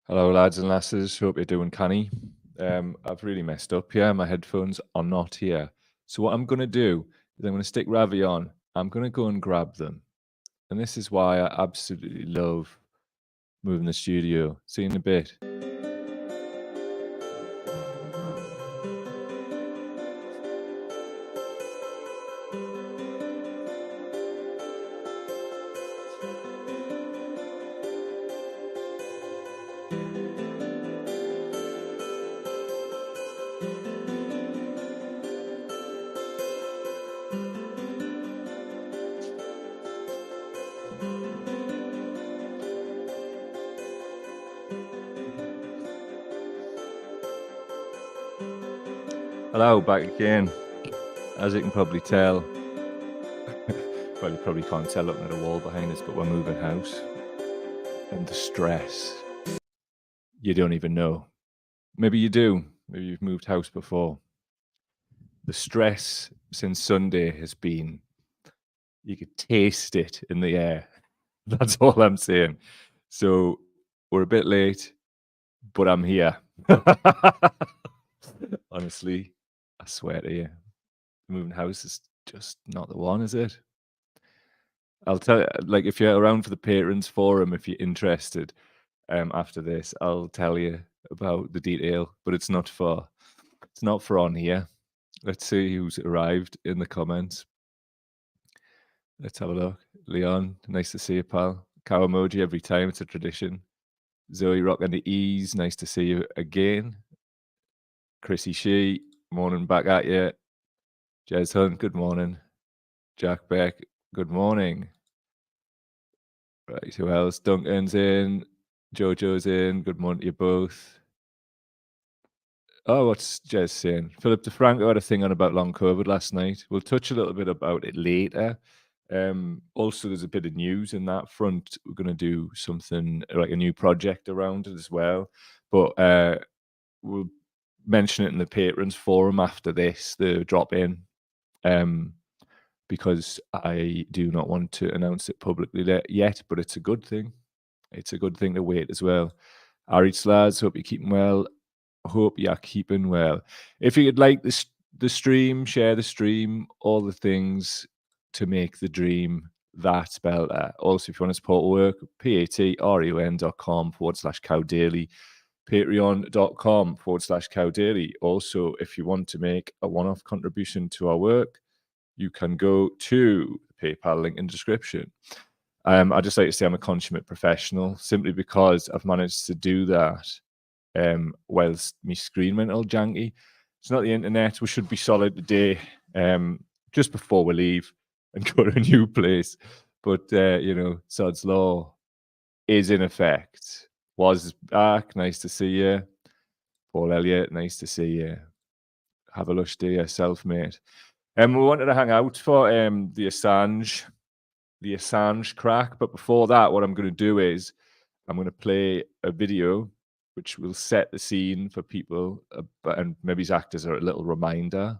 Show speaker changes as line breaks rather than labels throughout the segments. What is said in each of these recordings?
Hello, lads and lasses. Hope you're doing canny. I've really messed up here. My headphones are not here. So what I'm going to do is I'm going to stick Ravi on. I'm going to go and grab them. And this is why I absolutely love moving the studio. See you in a bit. Hello, back again. As you can probably tell, well, you probably can't tell looking at a wall behind us, but we're moving house. And the stress, you don't even know. Maybe you do. Maybe you've moved house before. The stress since Sunday has been, you could taste it in the air. That's all I'm saying. So we're a bit late, but I'm here. Honestly, I swear to you, moving house is just not the one, is it? I'll tell you, like, if you're around for the patrons forum, if you're interested, after this, I'll tell you about the detail, but it's not for on here. Let's see who's arrived in the comments. Let's have a look. Leon, nice to see you, pal. Cow emoji every time, it's a tradition. Zoe rocking the E's, nice to see you again. Chrissy Shee, morning back at you. Jez Hunt, good morning. Jack Beck, good morning. Right, who else? Duncan's in. Jojo's in. Good morning to you both. Oh, what's Jez saying? Philip DeFranco had a thing on about long COVID last night. We'll touch a little bit about it later. Also, there's a bit of news in that front. We're going to do something like a new project around it as well. But we'll mention it in the patrons forum after this, the drop in, because I do not want to announce it publicly yet, but it's a good thing. It's a good thing to wait as well. Alright, lads, hope you're keeping well. Hope you're keeping well. If you'd like the stream, share the stream, all the things to make the dream that better. Also, if you want to support work, patreon.com/cowdaily, patreon.com/cowdaily. Also, if you want to make a one-off contribution to our work, you can go to the PayPal link in the description. I just like to say I'm a consummate professional simply because I've managed to do that whilst my screen went all janky. It's not the internet. We should be solid today, just before we leave and go to a new place. But, you know, Sod's Law is in effect. Was back. Nice to see you. Paul Elliott, nice to see you. Have a lush day yourself, mate. We wanted to hang out for the Assange crack. But before that, what I'm going to do is I'm going to play a video which will set the scene for people and maybe act as a little reminder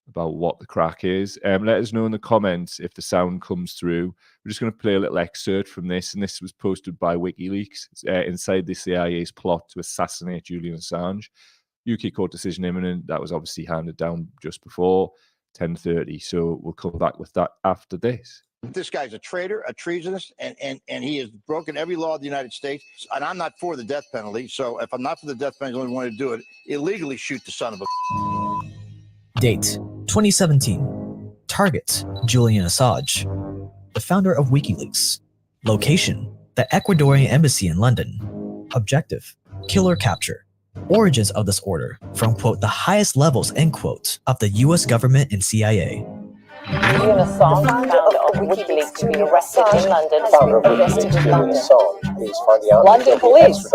about what the crack is. Let us know in the comments if the sound comes through. We're just going to play a little excerpt from this, and this was posted by WikiLeaks inside the CIA's plot to assassinate Julian Assange. UK court decision imminent. That was obviously handed down just before 10:30. So we'll come back with that after this.
This guy's a traitor, a treasonous, and he has broken every law of the United States. And I'm not for the death penalty. So if I'm not for the death penalty, I only want to do it illegally. Shoot the son of a.
Date 2017. Target Julian Assange, the founder of WikiLeaks. Location the Ecuadorian Embassy in London. Objective killer capture. Origins of this order from, quote, the highest levels, end quote, of the US government and CIA.
Julian Assange, founder of WikiLeaks, to be arrested in London. London police.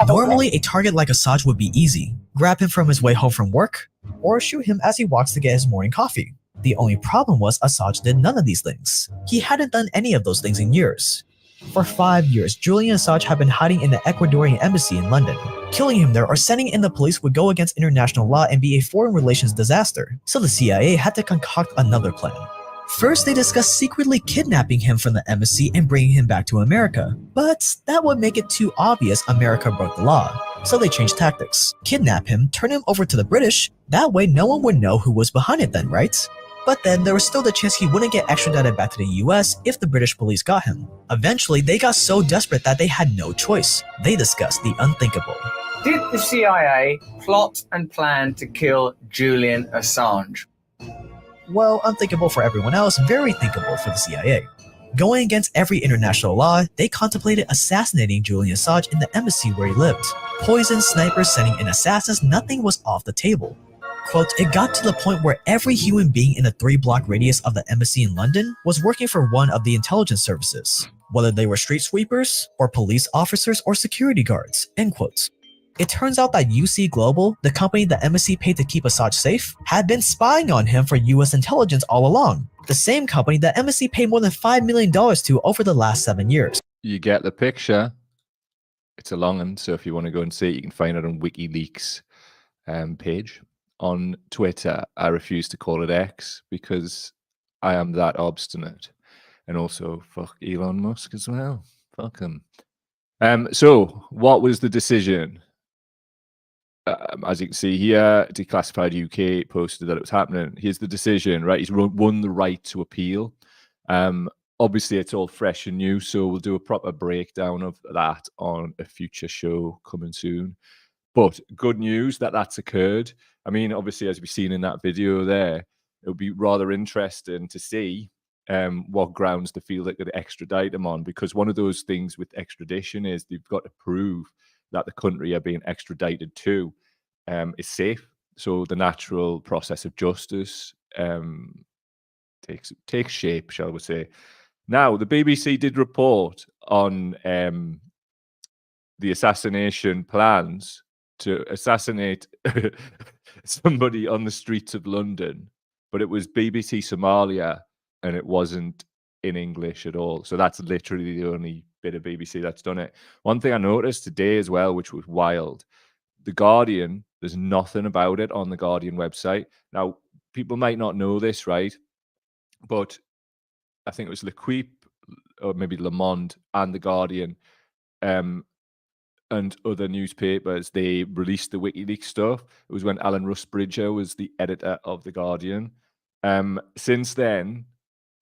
Normally, a target like Assange would be easy. Grab him from his way home from work, or shoot him as he walks to get his morning coffee. The only problem was Assange did none of these things. He hadn't done any of those things in years. For 5 years, Julian Assange had been hiding in the Ecuadorian embassy in London. Killing him there or sending in the police would go against international law and be a foreign relations disaster, so the CIA had to concoct another plan. First, they discussed secretly kidnapping him from the embassy and bringing him back to America, but that would make it too obvious America broke the law. So they changed tactics. Kidnap him, turn him over to the British, that way no one would know who was behind it then, right? But then there was still the chance he wouldn't get extradited back to the US if the British police got him. Eventually, they got so desperate that they had no choice. They discussed the unthinkable.
Did the CIA plot and plan to kill Julian Assange?
Well, unthinkable for everyone else, very thinkable for the CIA. Going against every international law, they contemplated assassinating Julian Assange in the embassy where he lived. Poison, snipers, sending in assassins, nothing was off the table. Quote, it got to the point where every human being in a 3-block radius of the embassy in London was working for one of the intelligence services, whether they were street sweepers, or police officers, or security guards, end quote. It turns out that UC Global, the company the embassy paid to keep Assange safe, had been spying on him for US intelligence all along. The same company the embassy paid more than $5 million to over the last 7 years.
You get the picture. It's a long one, so if you want to go and see it, you can find it on WikiLeaks page. On Twitter, I refuse to call it X because I am that obstinate. And also, fuck Elon Musk as well. Fuck him. So, what was the decision? As you can see here, Declassified UK posted that it was happening. Here's the decision, right? He's won the right to appeal. Obviously, it's all fresh and new, so we'll do a proper breakdown of that on a future show coming soon. But good news that that's occurred. I mean, obviously, as we've seen in that video there, it would be rather interesting to see what grounds they feel they could extradite him on, because one of those things with extradition is they've got to prove that the country are being extradited to is safe. So the natural process of justice takes shape, shall we say. Now, the BBC did report on the assassination plans to assassinate somebody on the streets of London, but it was BBC Somalia and it wasn't in English at all. So that's literally the only bit of BBC that's done it. One thing I noticed today as well, which was wild, The Guardian, there's nothing about it on the Guardian website. Now, people might not know this, right? But I think it was L'Equipe or maybe Le Monde and The Guardian and other newspapers, they released the WikiLeaks stuff. It was when Alan Rusbridger was the editor of The Guardian. Since then,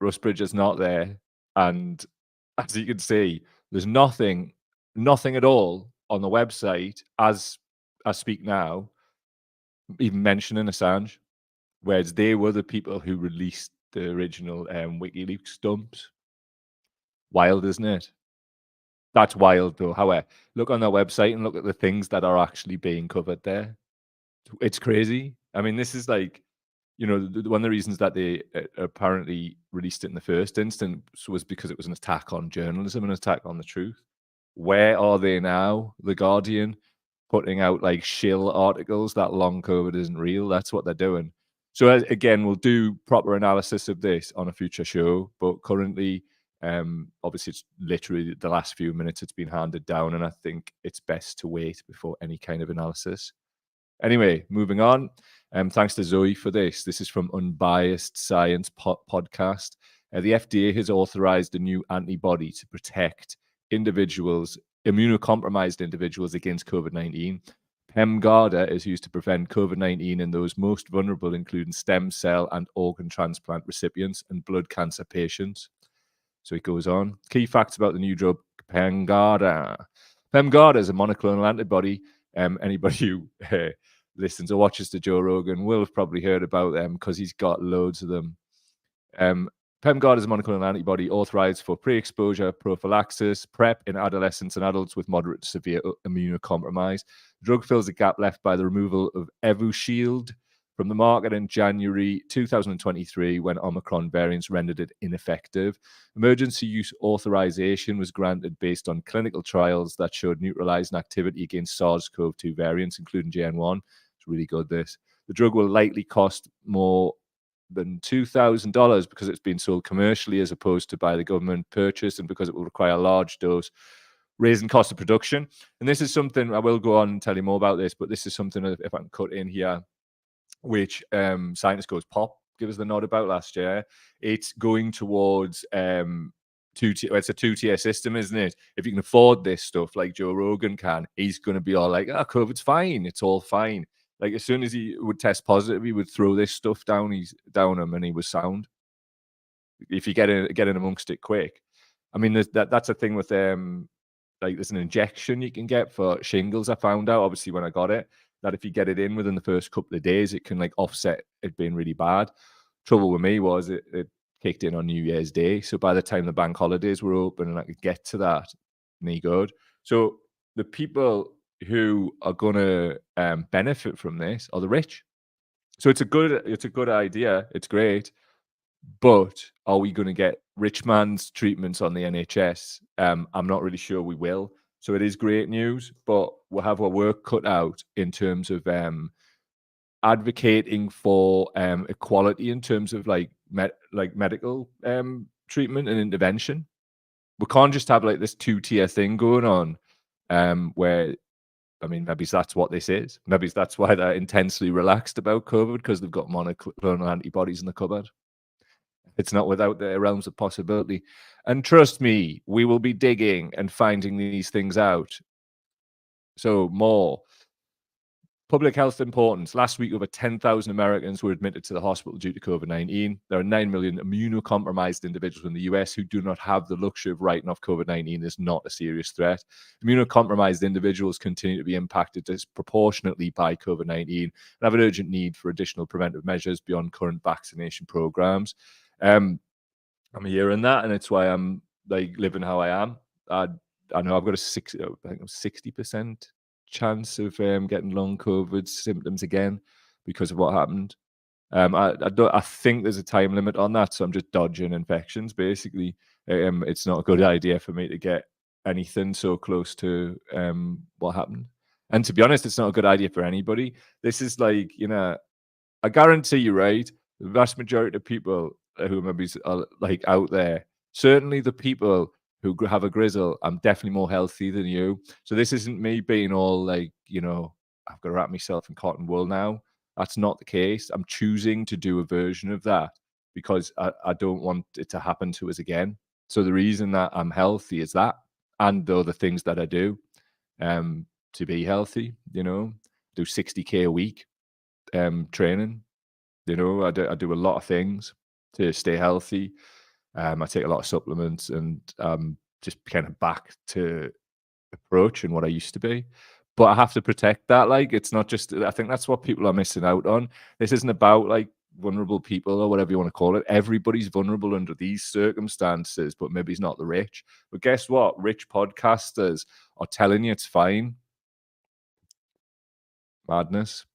Rusbridger's not there. And as you can see, there's nothing at all on the website as I speak now, even mentioning Assange, whereas they were the people who released the original WikiLeaks dumps. Wild, isn't it? That's wild, though. However, look on their website and look at the things that are actually being covered there. It's crazy. I mean, this is like, you know, one of the reasons that they apparently released it in the first instance was because it was an attack on journalism, an attack on the truth. Where are they now? The Guardian putting out like shill articles that long COVID isn't real. That's what they're doing. So again, we'll do proper analysis of this on a future show, but currently, obviously it's literally the last few minutes it's been handed down, and I think it's best to wait before any kind of analysis. Anyway, moving on. Thanks to Zoe for this. This is from Unbiased Science podcast. The FDA has authorized a new antibody to protect individuals, immunocompromised individuals, against COVID-19. Pemgarda is used to prevent COVID-19 in those most vulnerable, including stem cell and organ transplant recipients and blood cancer patients. So it goes on. Key facts about the new drug, Pemgarda. Pemgarda is a monoclonal antibody. Anybody who listens or watches to Joe Rogan will have probably heard about them because he's got loads of them. Pemgarda is a monoclonal antibody authorized for pre-exposure prophylaxis, PrEP in adolescents and adults with moderate to severe immunocompromise. The drug fills a gap left by the removal of Evusheld from the market in January 2023 when Omicron variants rendered it ineffective. Emergency use authorization was granted based on clinical trials that showed neutralizing activity against SARS-CoV-2 variants, including JN1. It's really good, this. The drug will likely cost more than $2,000 because it's been sold commercially as opposed to by the government purchase, and because it will require a large dose, raising cost of production. And this is something, I will go on and tell you more about this, but this is something, if I can cut in here, which scientists goes pop. give us the nod about last year. It's going towards it's a two-tier system, isn't it? If you can afford this stuff like Joe Rogan can, he's going to be all like, COVID's fine. It's all fine. Like, as soon as he would test positive, he would throw this stuff down him, and he was sound. If you get in amongst it quick. I mean, that's a thing with like, there's an injection you can get for shingles. I found out, obviously, when I got it, that if you get it in within the first couple of days, it can like offset it being really bad. Trouble with me was it kicked in on New Year's Day. So by the time the bank holidays were open and I could get to that, me good. So the people who are going to benefit from this are the rich. So it's a good idea. It's great. But are we going to get rich man's treatments on the NHS? I'm not really sure we will. So it is great news, but we'll have our work cut out in terms of advocating for equality in terms of like medical treatment and intervention. We can't just have like this two-tier thing going on, where, I mean, maybe that's what this is. Maybe that's why they're intensely relaxed about COVID, because they've got monoclonal antibodies in the cupboard. It's not without the realms of possibility. And trust me, we will be digging and finding these things out. So more. Public health importance. Last week, over 10,000 Americans were admitted to the hospital due to COVID-19. There are 9 million immunocompromised individuals in the US who do not have the luxury of writing off COVID-19 as not a serious threat. Immunocompromised individuals continue to be impacted disproportionately by COVID-19 and have an urgent need for additional preventive measures beyond current vaccination programs. I'm hearing that, and it's why I'm like living how I am. I know I've got a 60% chance of getting long COVID symptoms again because of what happened. I think there's a time limit on that, so I'm just dodging infections basically. It's not a good idea for me to get anything so close to what happened. And to be honest, it's not a good idea for anybody. This is like, I guarantee you, right, the vast majority of people who maybe are like out there, certainly the people who have a grizzle, I'm definitely more healthy than you. So this isn't me being all like, I've got to wrap myself in cotton wool now. That's not the case. I'm choosing to do a version of that because I don't want it to happen to us again. So the reason that I'm healthy is that, and the other things that I do to be healthy, do 60K a week training. I do a lot of things to stay healthy. I take a lot of supplements, and just kind of back to approaching what I used to be. But I have to protect that. Like, it's not just, I think that's what people are missing out on. This isn't about like vulnerable people or whatever you want to call it. Everybody's vulnerable under these circumstances, but maybe it's not the rich. But guess what? Rich podcasters are telling you it's fine. Madness.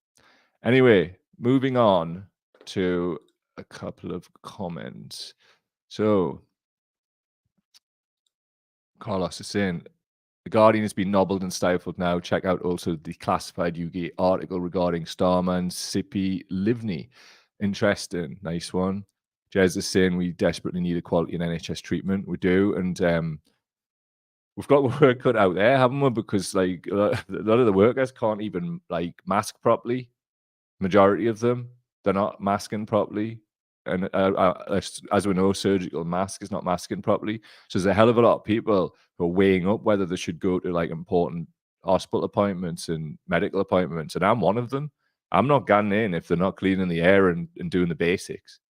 Anyway, moving on to a couple of comments. So, Carlos is saying, The Guardian has been nobbled and stifled now. Check out also the classified UK article regarding Starman Sippy Livni. Interesting. Nice one. Jez is saying we desperately need equality in NHS treatment. We do. And we've got work cut out there, haven't we? Because like a lot of the workers can't even like mask properly. Majority of them, they're not masking properly. And as we know, surgical mask is not masking properly. So there's a hell of a lot of people who are weighing up whether they should go to like important hospital appointments and medical appointments. And I'm one of them. I'm not getting in if they're not cleaning the air and doing the basics.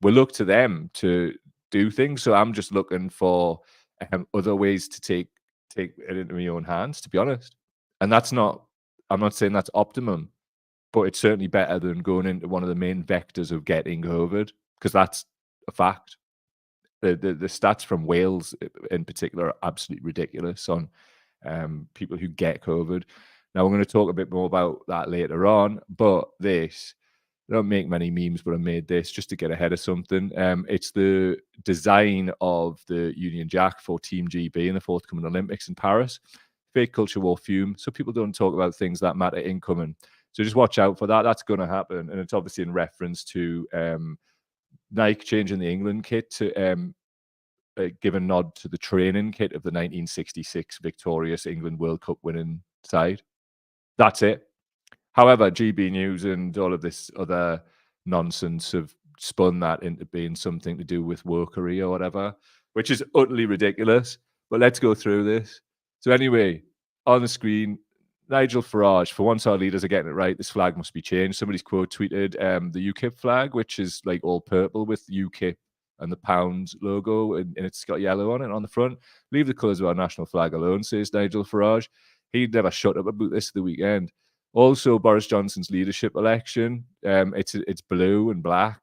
We look to them to do things. So I'm just looking for other ways to take it into my own hands, to be honest. And I'm not saying that's optimum, but it's certainly better than going into one of the main vectors of getting COVID, because that's a fact. The stats from Wales in particular are absolutely ridiculous on people who get COVID. Now, we're going to talk a bit more about that later on, but I don't make many memes, but I made this just to get ahead of something. It's the design of the Union Jack for Team GB in the forthcoming Olympics in Paris. Fake culture war fume, so people don't talk about things that matter incoming. So just watch out for that. That's going to happen. And it's obviously in reference to Nike changing the England kit to give a nod to the training kit of the 1966 victorious England World Cup winning side. That's it. However, GB News and all of this other nonsense have spun that into being something to do with wokery or whatever, which is utterly ridiculous. But let's go through this. So anyway, on the screen, Nigel Farage, for once our leaders are getting it right, this flag must be changed. Somebody's quote tweeted the UKIP flag, which is like all purple with UKIP and the pound logo, and it's got yellow on it on the front. Leave the colours of our national flag alone, says Nigel Farage. He never shut up about this the weekend. Also, Boris Johnson's leadership election, it's blue and black.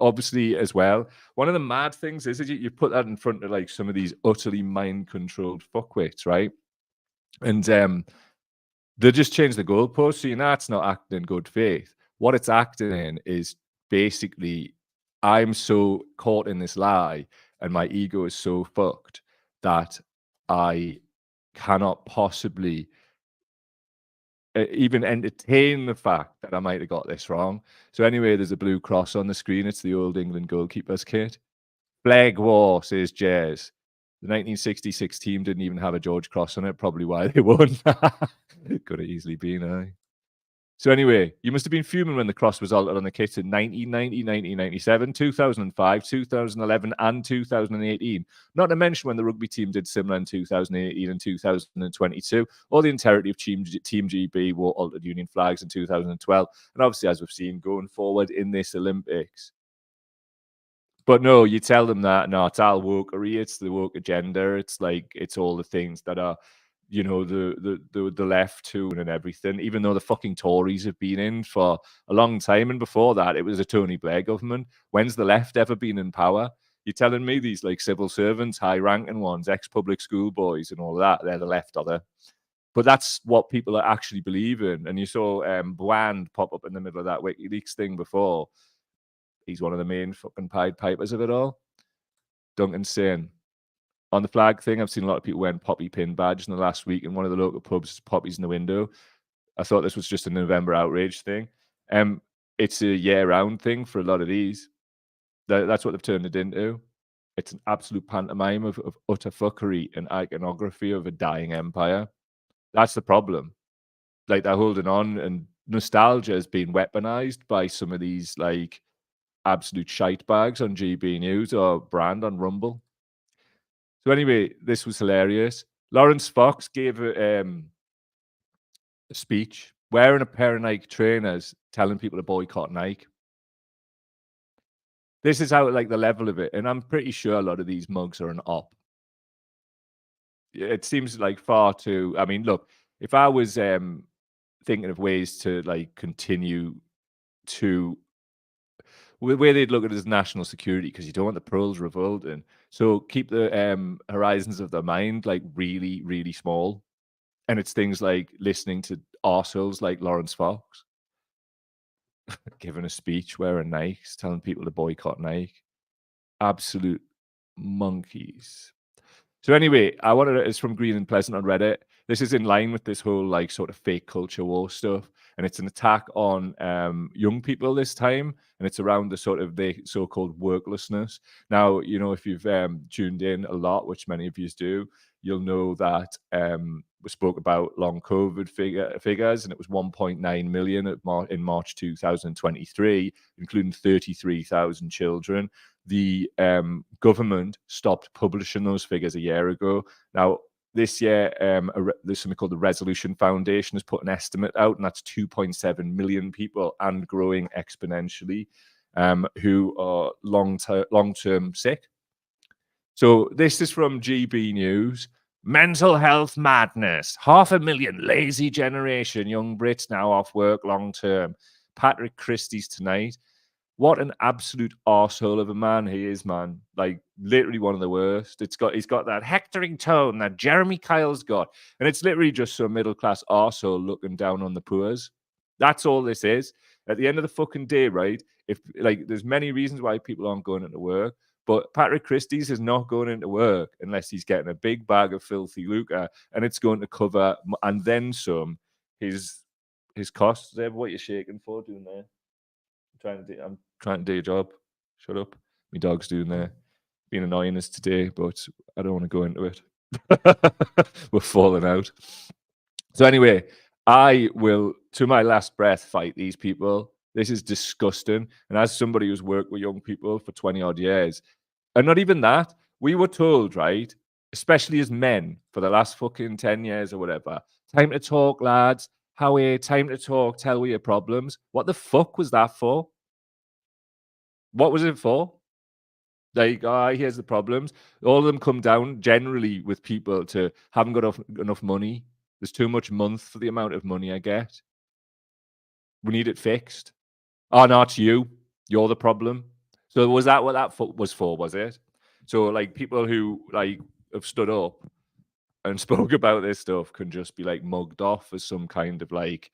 Obviously, as well, one of the mad things is that you put that in front of like some of these utterly mind-controlled fuckwits, right? And they just changed the goalpost. So it's not acting in good faith. What it's acting in is basically, I'm so caught in this lie and my ego is so fucked that I cannot possibly even entertain the fact that I might have got this wrong. So anyway, there's a blue cross on the screen. It's the old England goalkeeper's kit. Flag war, says Jez. The 1966 team didn't even have a George Cross on it, probably why they won. Could have easily been, aye. So anyway, you must have been fuming when the cross was altered on the kit in 1990, 1997, 2005, 2011, and 2018. Not to mention when the rugby team did similar in 2018 and 2022, or the entirety of Team GB wore altered Union flags in 2012. And obviously, as we've seen, going forward in this Olympics. But no, you tell them that, no, it's all wokery, it's the woke agenda, it's like, it's all the things that are, you know, the left too and everything, even though the fucking Tories have been in for a long time. And before that, it was a Tony Blair government. When's the left ever been in power? You're telling me these like civil servants, high-ranking ones, ex-public school boys and all that, they're the left, are they? But that's what people are actually believing. And you saw Bland pop up in the middle of that WikiLeaks thing before. He's one of the main fucking Pied Pipers of it all. Duncan's saying, on the flag thing, I've seen a lot of people wearing poppy pin badges in the last week in one of the local pubs, poppies in the window. I thought this was just a November outrage thing. It's a year-round thing for a lot of these. That's what they've turned it into. It's an absolute pantomime of utter fuckery and iconography of a dying empire. That's the problem. Like, they're holding on, and nostalgia has been weaponized by some of these, like, absolute shite bags on GB News or Brand on Rumble. So anyway, this was hilarious. Lawrence Fox gave a speech wearing a pair of Nike trainers, telling people to boycott Nike. This is how, like, the level of it. And I'm pretty sure a lot of these mugs are an op. It seems like far too... I mean, look, if I was thinking of ways to, like, continue to... where they'd look at it as national security, because you don't want the pearls revolting. So keep the horizons of their mind like really, really small. And it's things like listening to arseholes like Lawrence Fox giving a speech wearing Nikes, telling people to boycott Nike. Absolute monkeys. So anyway, it's from Green and Pleasant on Reddit. This is in line with this whole like sort of fake culture war stuff. And it's an attack on young people this time. And it's around the sort of the so-called worklessness. Now, you know, if you've tuned in a lot, which many of you do, you'll know that we spoke about long COVID figures, and it was 1.9 million in March 2023, including 33,000 children. The government stopped publishing those figures a year ago. Now, this year, there's something called the Resolution Foundation has put an estimate out, and that's 2.7 million people and growing exponentially who are long-term sick. So this is from GB News. Mental health madness. 500,000 lazy generation. Young Brits now off work long-term. Patrick Christie's tonight. What an absolute arsehole of a man he is, man. Like, literally one of the worst. He's got that hectoring tone that Jeremy Kyle's got. And it's literally just some middle-class arsehole looking down on the poors. That's all this is. At the end of the fucking day, right, if like there's many reasons why people aren't going into work, but Patrick Christie's is not going into work unless he's getting a big bag of filthy lucre, and it's going to cover, and then some, his costs. Is that what you're shaking for doing there? I'm trying to do your job. Shut up. My dog's doing there. Been annoying us today, but I don't want to go into it. We're falling out. So anyway, I will, to my last breath, fight these people. This is disgusting. And as somebody who's worked with young people for 20 odd years, and not even that, we were told, right, especially as men for the last fucking 10 years or whatever, time to talk, lads. How are you? Time to talk. Tell me your problems. What the fuck was that for? What was it for? Like, here's the problems. All of them come down generally with people to haven't got enough money. There's too much month for the amount of money I get. We need it fixed. Oh, no, it's you. You're the problem. So was that what that was for, was it? So, like, people who, like, have stood up and spoke about this stuff can just be, like, mugged off as some kind of, like,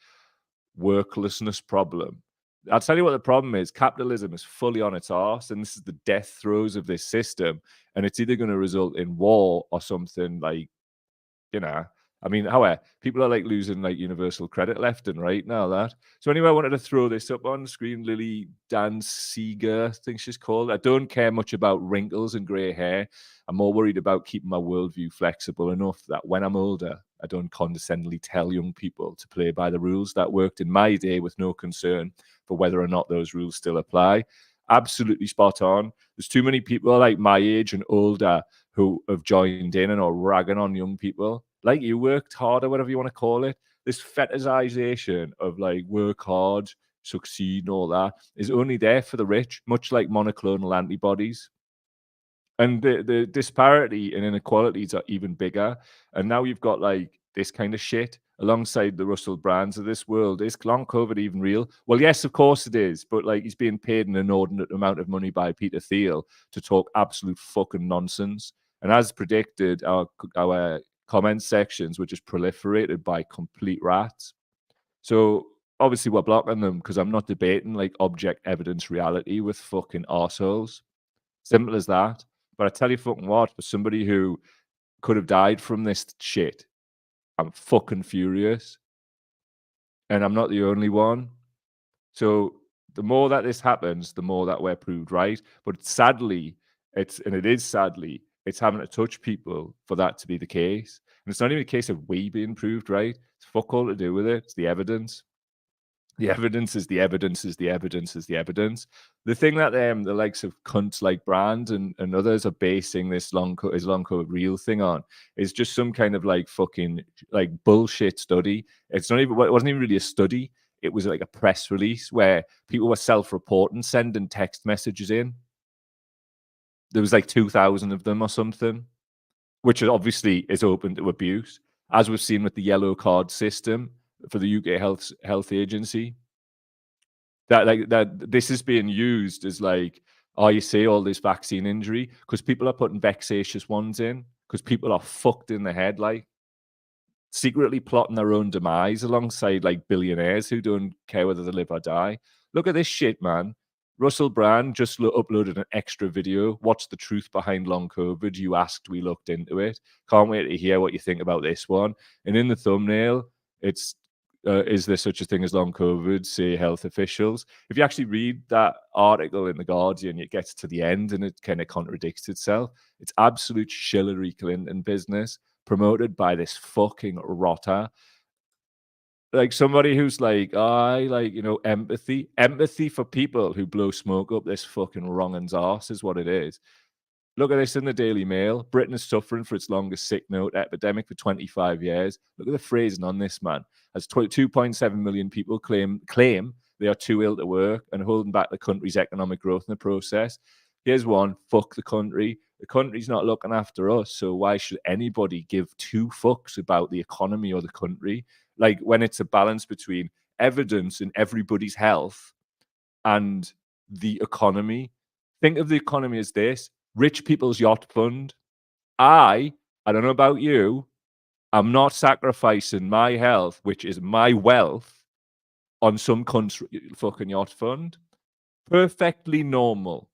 worklessness problem. I'll tell you what the problem is. Capitalism is fully on its arse, and this is the death throes of this system. And it's either going to result in war or something like, you know, I mean, however, people are like losing like universal credit left and right now. That so anyway, I wanted to throw this up on screen. Lily Dan Seeger, I think she's called. I don't care much about wrinkles and grey hair. I'm more worried about keeping my worldview flexible enough that when I'm older, I don't condescendingly tell young people to play by the rules that worked in my day with no concern for whether or not those rules still apply. Absolutely spot on. There's too many people like my age and older who have joined in and are ragging on young people. Like you worked hard or whatever you want to call it. This fetishization of like work hard, succeed and all that is only there for the rich, much like monoclonal antibodies. And the disparity and inequalities are even bigger. And now you've got like this kind of shit alongside the Russell Brands of this world. Is long COVID even real? Well, yes, of course it is. But like he's being paid an inordinate amount of money by Peter Thiel to talk absolute fucking nonsense. And as predicted, our comment sections were just proliferated by complete rats. So obviously we're blocking them because I'm not debating like object evidence reality with fucking arseholes. Simple as that. But I tell you fucking what, for somebody who could have died from this shit, I'm fucking furious. And I'm not the only one. So the more that this happens, the more that we're proved right. But sadly, it's having to touch people for that to be the case. And it's not even a case of we being proved right. It's fuck all to do with it. It's the evidence. The evidence is the evidence is the evidence is the evidence. The thing that the likes of cunts like Brand and others are basing this long COVID real thing on is just some kind of like fucking like bullshit study. It wasn't even really a study. It was like a press release where people were self-reporting, sending text messages in. There was like 2,000 of them or something, which obviously is open to abuse, as we've seen with the yellow card system for the UK Health Agency. That this is being used as like, you see all this vaccine injury because people are putting vexatious ones in because people are fucked in the head, like secretly plotting their own demise alongside like billionaires who don't care whether they live or die. Look at this shit, man. Russell Brand just uploaded an extra video. What's the truth behind long COVID? You asked, we looked into it. Can't wait to hear what you think about this one. And in the thumbnail, it's is there such a thing as long COVID, say health officials. If you actually read that article in The Guardian, it gets to the end and it kind of contradicts itself. It's absolute Hillary Clinton business promoted by this fucking rotter. Like somebody who's like, empathy for people who blow smoke up this fucking wrong'un's arse is what it is. Look at this in the Daily Mail. Britain is suffering for its longest sick note epidemic for 25 years. Look at the phrasing on this, man. As 2.7 million people claim they are too ill to work and holding back the country's economic growth in the process. Here's one. Fuck the country. The country's not looking after us, so why should anybody give two fucks about the economy or the country? Like when it's a balance between evidence in everybody's health and the economy. Think of the economy as this. Rich people's yacht fund. I don't know about you, I'm not sacrificing my health, which is my wealth, on some country fucking yacht fund. Perfectly normal,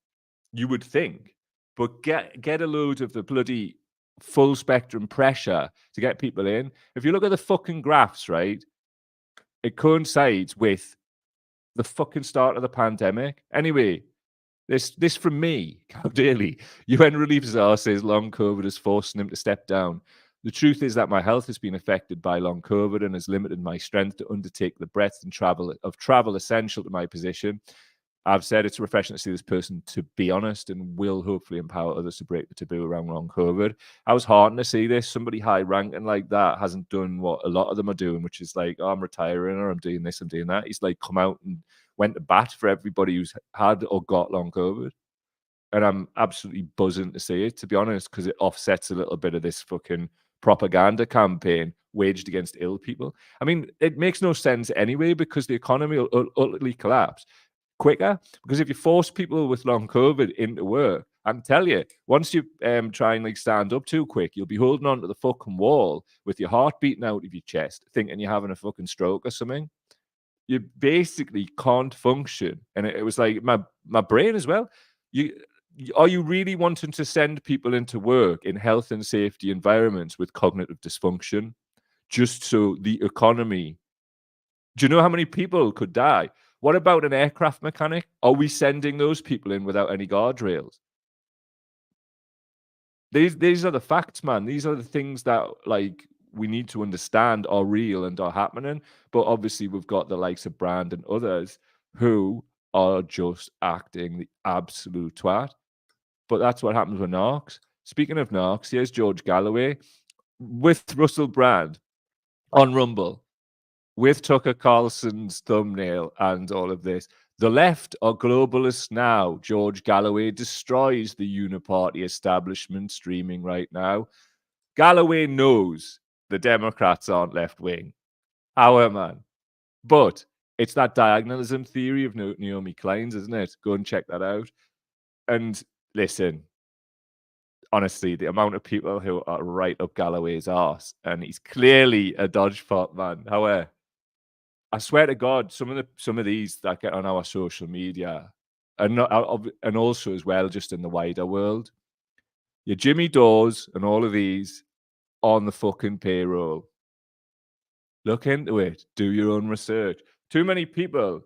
you would think. But get a load of the bloody full spectrum pressure to get people in. If you look at the fucking graphs, right, it coincides with the fucking start of the pandemic. Anyway, this from me, Cal Daly. UN Relief Czar says long COVID is forcing him to step down. The truth is that my health has been affected by long COVID and has limited my strength to undertake the breadth and travel essential to my position. I've said it's refreshing to see this person to be honest and will hopefully empower others to break the taboo around long COVID. I was heartened to see this. Somebody high ranking like that hasn't done what a lot of them are doing, which is like, oh, I'm retiring or I'm doing this, I'm doing that. He's like come out and went to bat for everybody who's had or got long COVID. And I'm absolutely buzzing to see it, to be honest, because it offsets a little bit of this fucking propaganda campaign waged against ill people. I mean, it makes no sense anyway because the economy will utterly collapse quicker. Because if you force people with long COVID into work, I can tell you, once you try and like stand up too quick, you'll be holding on to the fucking wall with your heart beating out of your chest, thinking you're having a fucking stroke or something. You basically can't function. And it was like my brain as well. Are you really wanting to send people into work in health and safety environments with cognitive dysfunction just so the economy? Do you know how many people could die? What about an aircraft mechanic? Are we sending those people in without any guardrails? These are the facts, man. These are the things that like we need to understand are real and are happening. But obviously we've got the likes of Brand and others who are just acting the absolute twat. But that's what happens with narcs. Speaking of narcs, here's George Galloway with Russell Brand on Rumble, with Tucker Carlson's thumbnail and all of this. The left are globalists now. George Galloway destroys the uniparty establishment streaming right now. Galloway knows the Democrats aren't left-wing. Our man. But it's that diagonalism theory of Naomi Klein's, isn't it? Go and check that out. And listen, honestly, the amount of people who are right up Galloway's arse, and he's clearly a dodgepot man. However, I swear to God, some of these that get on our social media, and also as well, just in the wider world, your Jimmy Dawes and all of these on the fucking payroll. Look into it. Do your own research. Too many people,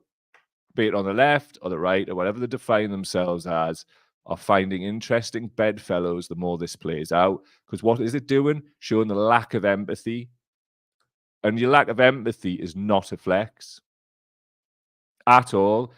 be it on the left or the right or whatever they define themselves as, are finding interesting bedfellows the more this plays out. Because what is it doing? Showing the lack of empathy. And your lack of empathy is not a flex at all.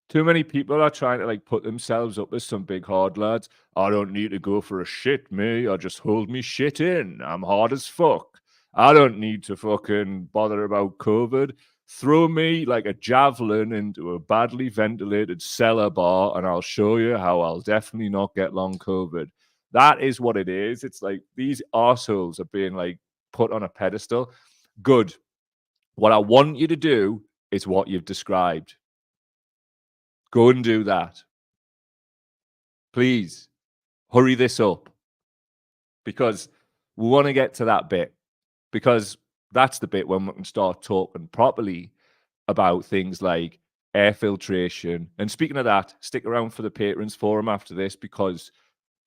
Too many people are trying to like put themselves up as some big hard lads. I don't need to go for a shit, me. I just hold me shit in. I'm hard as fuck. I don't need to fucking bother about COVID. Throw me like a javelin into a badly ventilated cellar bar and I'll show you how I'll definitely not get long COVID. That is what it is. It's like these arseholes are being like put on a pedestal. Good. What I want you to do is what you've described. Go and do that. Please hurry this up because we want to get to that bit, because that's the bit when we can start talking properly about things like air filtration. And speaking of that, stick around for the Patrons Forum after this because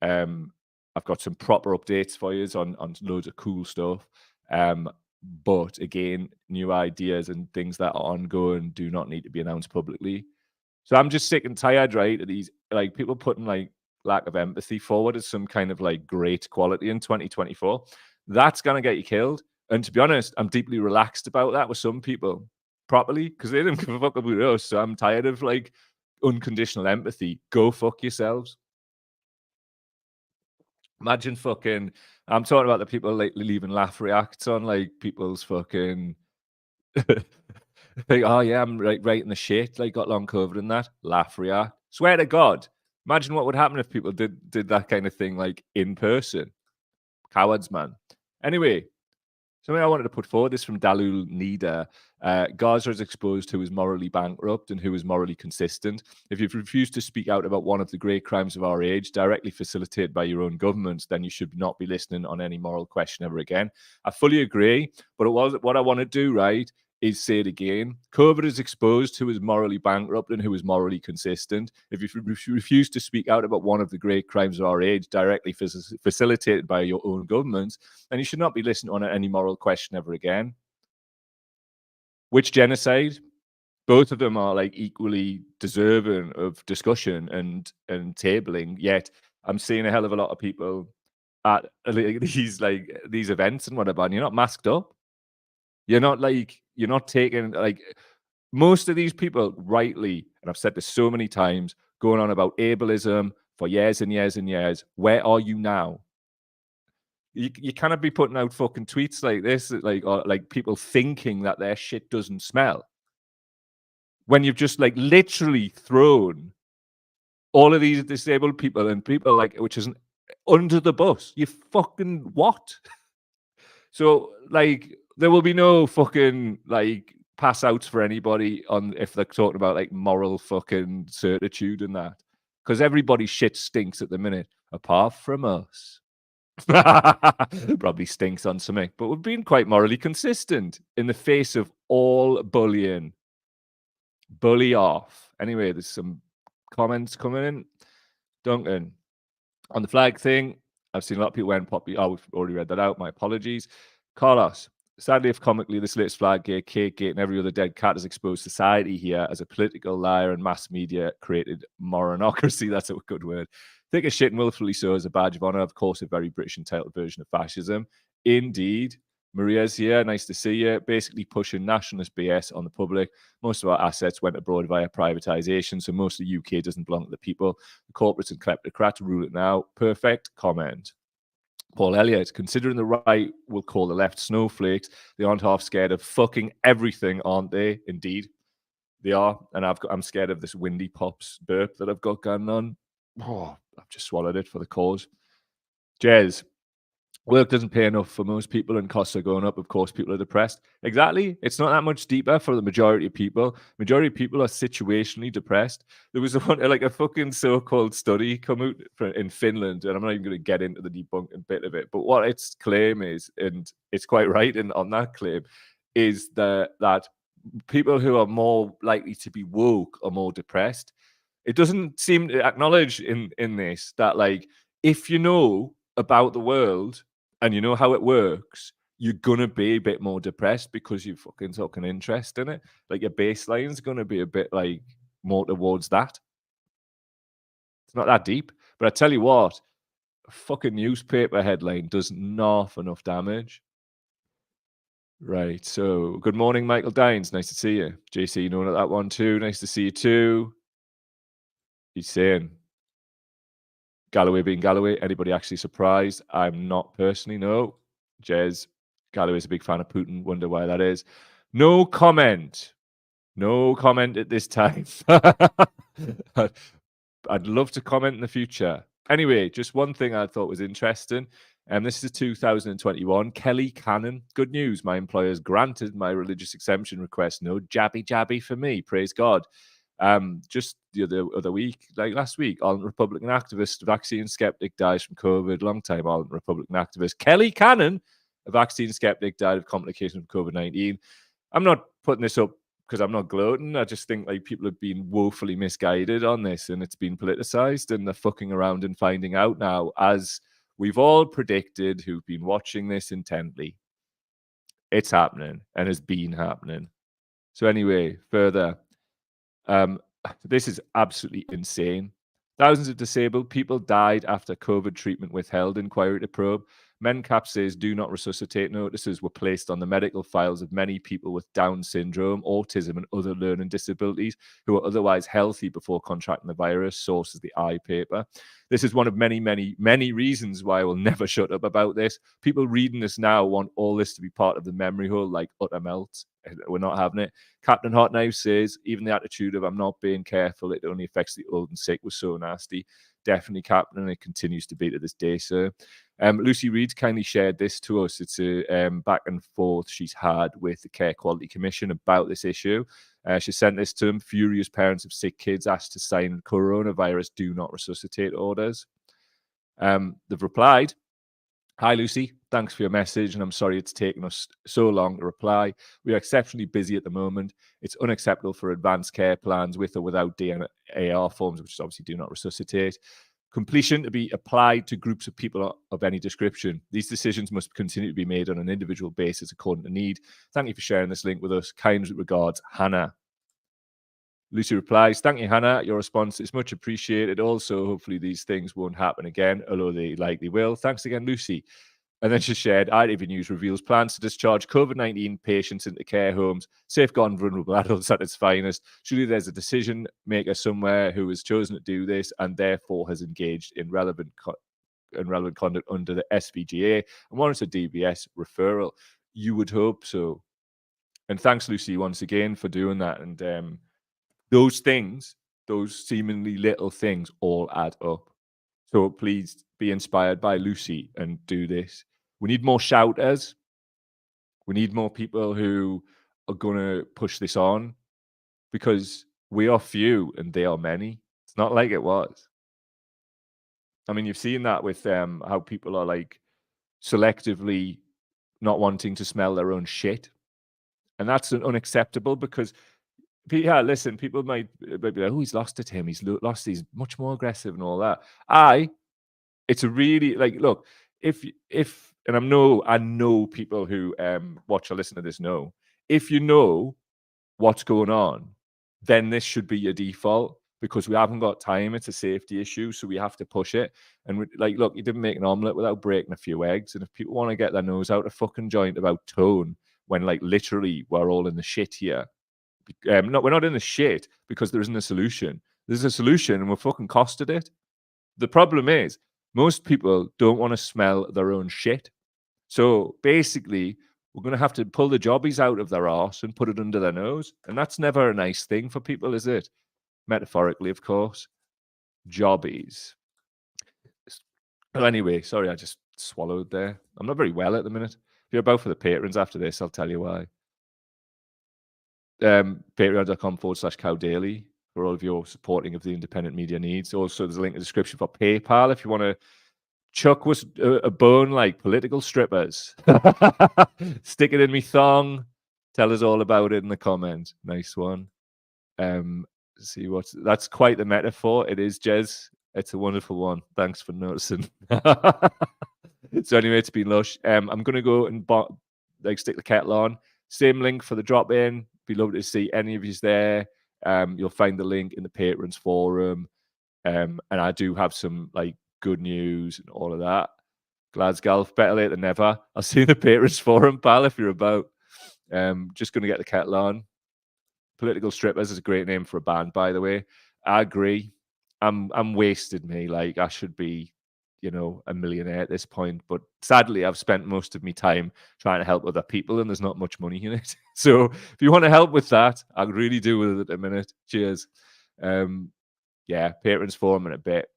I've got some proper updates for you on loads of cool stuff. But again, new ideas and things that are ongoing do not need to be announced publicly. So I'm just sick and tired, right, of these like people putting like lack of empathy forward as some kind of like great quality in 2024. That's gonna get you killed. And to be honest, I'm deeply relaxed about that with some people properly because they didn't give a fuck about us. So I'm tired of like unconditional empathy. Go fuck yourselves. Imagine fucking, I'm talking about the people like leaving laugh reacts on like people's fucking like, oh yeah, I'm right in the shit, like got long COVID and that. Laugh react. Swear to God. Imagine what would happen if people did that kind of thing like in person. Cowards, man. Anyway, something I wanted to put forward, this from Dalul Nida. Gaza is exposed who is morally bankrupt and who is morally consistent. If you've refused to speak out about one of the great crimes of our age, directly facilitated by your own governments, then you should not be listening on any moral question ever again. I fully agree, but what I want to do, right, is say it again. COVID is exposed who is morally bankrupt and who is morally consistent. If you refuse to speak out about one of the great crimes of our age, directly facilitated by your own governments, then you should not be listening on any moral question ever again. Which genocide? Both of them are like equally deserving of discussion and tabling. Yet I'm seeing a hell of a lot of people at these events and whatever, and you're not masked up. You're not taking most of these people rightly, and I've said this so many times, going on about ableism for years and years and years. Where are you now? You cannot be putting out fucking tweets like this, or people thinking that their shit doesn't smell, when you've just literally thrown all of these disabled people and people which isn't under the bus. You fucking what? So there will be no fucking pass outs for anybody on if they're talking about moral fucking certitude and that, because everybody's shit stinks at the minute apart from us. Probably stinks on something, but we've been quite morally consistent in the face of all bullying. Bully off. Anyway, there's some comments coming in. Duncan, on the flag thing, I've seen a lot of people went poppy. Oh, we've already read that out. My apologies. Carlos, sadly, if comically, this latest flag gate, cake gate, and every other dead cat has exposed society here as a political liar and mass media created moronocracy. That's a good word. Thick as shit and willfully so as a badge of honor. Of course, a very British entitled version of fascism. Indeed. Maria's here. Nice to see you. Basically pushing nationalist BS on the public. Most of our assets went abroad via privatization, so most of the UK doesn't belong to the people. The corporates and kleptocrats rule it now. Perfect comment. Paul Elliott, considering the right will call the left snowflakes, they aren't half scared of fucking everything, aren't they? Indeed, they are. And I'm scared of this Windy Pops burp that I've got going on. Oh, I've just swallowed it for the cause. Jez, work doesn't pay enough for most people and costs are going up. Of course, people are depressed. Exactly. It's not that much deeper for the majority of people. Majority of people are situationally depressed. There was a fucking so-called study come out in Finland, and I'm not even going to get into the debunking bit of it. But what its claim is, and it's quite right on that claim, is that people who are more likely to be woke are more depressed. It doesn't seem to acknowledge in this that if you know about the world and you know how it works, you're gonna be a bit more depressed because you fucking took an interest in it. Your baseline's gonna be a bit more towards that. It's not that deep, but I tell you what, a fucking newspaper headline does not enough damage. Right. So, good morning, Michael Dines. Nice to see you. JC, you know that one too. Nice to see you too. He's saying Galloway being Galloway. Anybody actually surprised? I'm not personally, no. Jez, Galloway's a big fan of Putin. Wonder why that is. No comment. No comment at this time. I'd love to comment in the future. Anyway, just one thing I thought was interesting. This is 2021. Kelly Cannon. Good news. My employer's granted my religious exemption request. No jabby for me. Praise God. Just the other week, last week, Ireland Republican activist, vaccine skeptic, dies from COVID. Long-time Ireland Republican activist Kelly Cannon, a vaccine skeptic, died of complications from COVID-19. I'm not putting this up because I'm not gloating. I just think people have been woefully misguided on this, and it's been politicized, and they're fucking around and finding out now, as we've all predicted who've been watching this intently. It's happening and has been happening. So anyway, further. This is absolutely insane. Thousands of disabled people died after COVID treatment withheld, inquiry to probe. MenCap says do not resuscitate notices were placed on the medical files of many people with Down syndrome, autism, and other learning disabilities who are otherwise healthy before contracting the virus, sources the iPaper. This is one of many, many, many reasons why I will never shut up about this. People reading this now want all this to be part of the memory hole, like utter melt. We're not having it. Captain Hot Knife says, even the attitude of I'm not being careful, it only affects the old and sick was so nasty. Definitely, Captain, and it continues to be to this day, sir. Lucy Reed kindly shared this to us. It's a back and forth she's had with the Care Quality Commission about this issue. She sent this to them. Furious parents of sick kids asked to sign coronavirus do not resuscitate orders. They've replied, "Hi, Lucy. Thanks for your message, and I'm sorry it's taken us so long to reply. We are exceptionally busy at the moment. It's unacceptable for advanced care plans with or without DNAR forms, which obviously do not resuscitate, completion to be applied to groups of people of any description. These decisions must continue to be made on an individual basis according to need. Thank you for sharing this link with us. Kind regards, Hannah." Lucy replies, "Thank you, Hannah. Your response is much appreciated. Also, hopefully these things won't happen again, although they likely will. Thanks again, Lucy." And then she shared, ITV News reveals plans to discharge COVID-19 patients into care homes, safeguarding vulnerable adults at its finest. Surely there's a decision maker somewhere who has chosen to do this and therefore has engaged in relevant conduct under the SVGA and warrants a DBS referral. You would hope so. And thanks, Lucy, once again for doing that. And those things, those seemingly little things, all add up. So please be inspired by Lucy and do this. We need more shouters. We need more people who are going to push this on, because we are few and they are many. It's not like it was. I mean, you've seen that with how people are like selectively not wanting to smell their own shit. And that's unacceptable, because yeah, listen, people might be like, oh, he's lost it to him. He's much more aggressive and all that. It's a really, like, look, if and I know people who watch or listen to this know, if you know what's going on, then this should be your default, because we haven't got time. It's a safety issue, so we have to push it. And like, look, you didn't make an omelette without breaking a few eggs. And if people want to get their nose out of fucking joint about tone, when like literally we're all in the shit here, no, we're not in the shit because there isn't a solution. There's a solution, and we're fucking costed it. The problem is, most people don't want to smell their own shit. So basically, we're going to have to pull the jobbies out of their arse and put it under their nose. And that's never a nice thing for people, is it? Metaphorically, of course. Jobbies. Well, anyway, sorry, I just swallowed there. I'm not very well at the minute. If you're about for the patrons after this, I'll tell you why. Patreon.com/cowdaily for all of your supporting of the independent media needs. Also, there's a link in the description for PayPal if you want to chuck us a bone like political strippers. Stick it in me thong. Tell us all about it in the comments. Nice one. See that's quite the metaphor. It is, Jez. It's a wonderful one. Thanks for noticing. So anyway, it's been lush. I'm gonna go and stick the kettle on. Same link for the drop in. Be lovely to see any of you there. You'll find the link in the patrons forum. And I do have some like good news and all of that. Glasgow, better late than never. I'll see you in the patrons forum, pal, if you're about. Just gonna get the kettle on. Political Strippers is a great name for a band, by the way. I agree. I'm wasted, me. Like, I should be, a millionaire at this point. But sadly, I've spent most of my time trying to help other people, and there's not much money in it. So if you want to help with that, I really do with it a minute. Cheers. Yeah, patrons forum in a bit.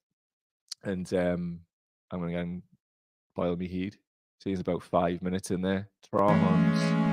And I'm going to go and boil me heat. See, it's about 5 minutes in there. Trons.